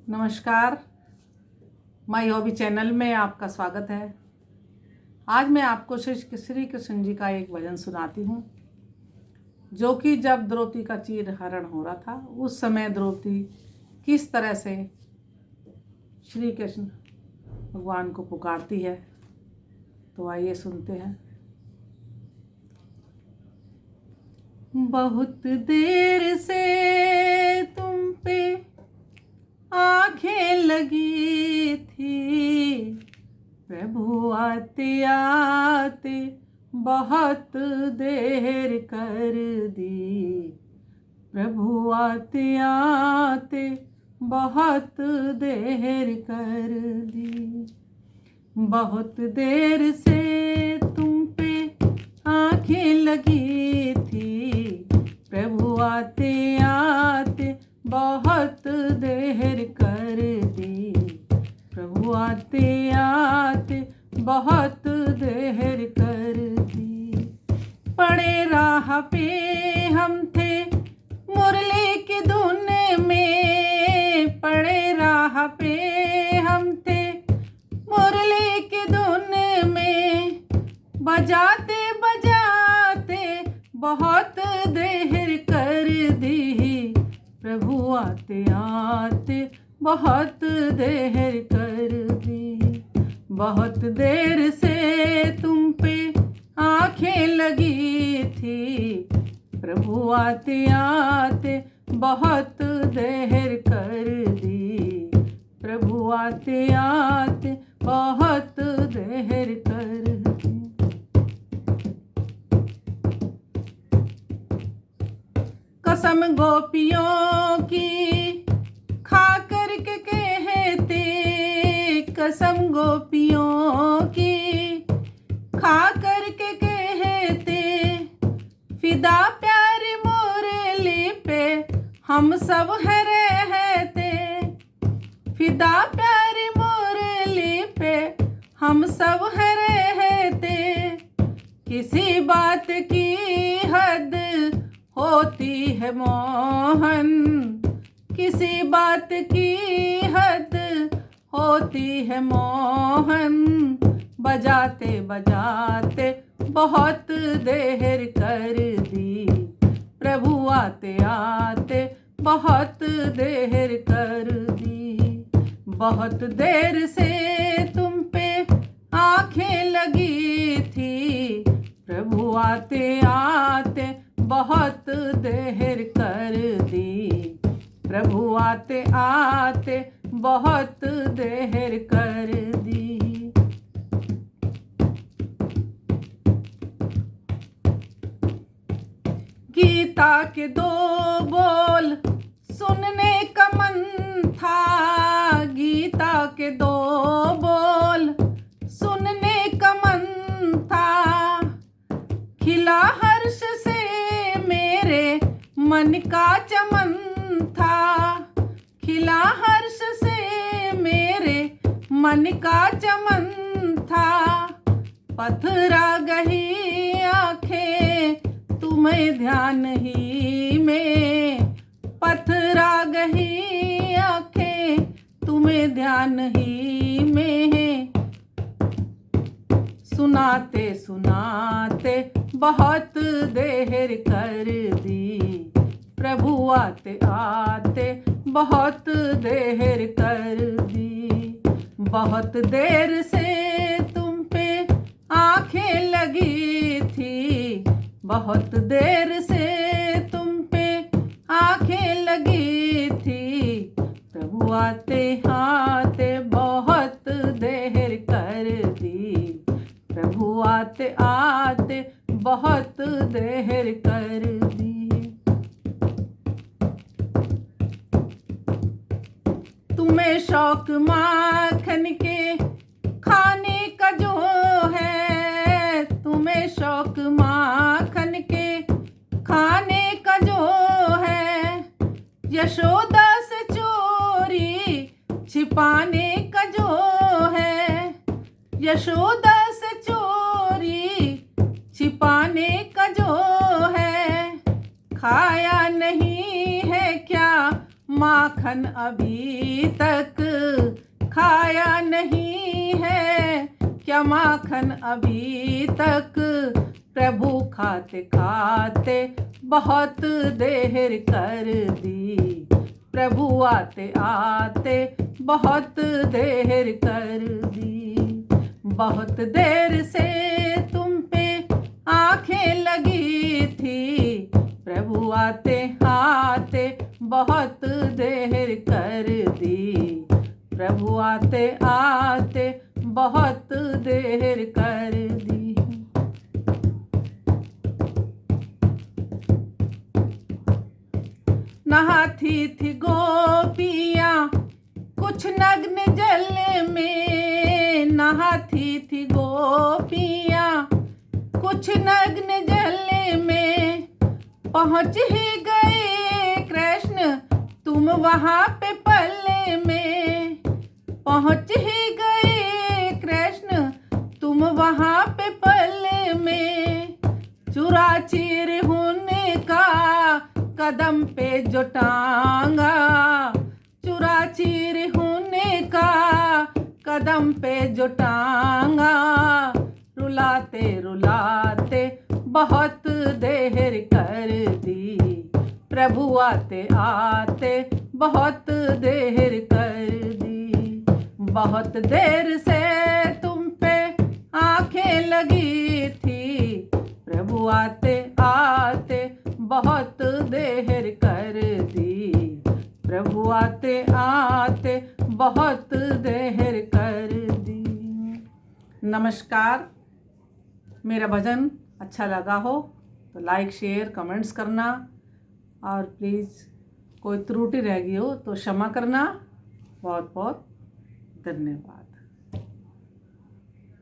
नमस्कार, my hobby channel में आपका स्वागत है। आज मैं आपको श्री कृष्ण जी का एक भजन सुनाती हूँ, जो कि जब द्रौपदी का चीर हरण हो रहा था उस समय द्रौपदी किस तरह से श्री कृष्ण भगवान को पुकारती है। तो आइए सुनते हैं। बहुत देर से तुम पे आंखें लगी थी, प्रभु आते आते बहुत देर कर दी। प्रभु आते आते बहुत देर कर दी। बहुत देर से तुम पे आंखें लगी थी, प्रभु आते आते बहुत देर कर दी। प्रभु आते आते बहुत देर कर दी। पड़े राह पे हम थे मुरली की धुन में, पड़े राह पे हम थे मुरली की धुन में, बजाते बजाते बहुत देर कर दी। प्रभु आते आते बहुत देर कर दी। बहुत देर से तुम पे आंखें लगी थी, प्रभु आते आते बहुत देर कर दी। प्रभु आते आते बहुत देर कर दी। कसम गोपियों की खा कर के कहते, कसम गोपियों की खा कर के कहते, फिदा प्यारी मुरली पे हम सब है रहते। फिदा प्यारी मुरली पे हम सब है रहते। किसी बात की हद होती है मोहन, किसी बात की हद होती है मोहन, बजाते बजाते बहुत देर कर दी। प्रभु आते आते बहुत देर कर दी। बहुत देर से तुम पे आंखें लगी थी, प्रभु आते आते बहुत देर कर दी। प्रभु आते आते बहुत देर कर दी। गीता के दो बोल सुनने का मन था, गीता के दो बोल सुनने का मन था। खिला हर्ष से मेरे मन का चमन था, खिला हर्ष से मेरे मन का चमन था। पथरा गही आंखें तुम्हें ध्यान ही में, पथरा गही आंखें तुम्हें ध्यान ही में। सुनाते सुनाते बहुत देर कर दी। प्रभु आते आते बहुत देर कर दी। बहुत देर से तुम पे आंखें लगी थी, बहुत देर से तुम पे आंखें लगी थी। प्रभु आते आते बहुत देर कर दी। प्रभु आते आते बहुत देर कर दी। तुम्हें शौक माखन के खाने का जो है, तुम्हें शौक माखन के खाने का जो है, यशोदा से चोरी छिपाने का जो है, यशोदा से चोरी छिपाने का जो है। खाया नहीं है क्या माखन माखन अभी तक खाया नहीं है, क्या माखन अभी तक प्रभु खाते खाते बहुत देर कर दी। प्रभु आते आते बहुत देर कर दी। बहुत देर से तुम पे आंखें लगी थी, प्रभु आते आते बहुत देर कर दी। प्रभु आते आते बहुत देर कर दी। नहाती थी गोपियाँ कुछ नग्न जल में, नहाती थी गोपियाँ कुछ नग्न जल में। पहुँच ही गए कृष्ण तुम वहाँ पे पल में, पहुँच ही गए कृष्ण तुम वहाँ पे पल में। चुरा चीर उनका कदम पे जो टांगा, चुरा चीर उनका कदम पे जो टांगा। रुलाते रुलाते बहुत देर कर दी, प्रभु आते आते बहुत देर कर दी। बहुत देर से तुम पे आंखें लगी थी, प्रभु आते आते बहुत देर कर दी। प्रभु आते आते बहुत देर कर दी। नमस्कार। मेरा भजन अच्छा लगा हो तो लाइक शेयर कमेंट्स करना, और प्लीज़ कोई त्रुटि रह गई हो तो क्षमा करना। बहुत बहुत धन्यवाद।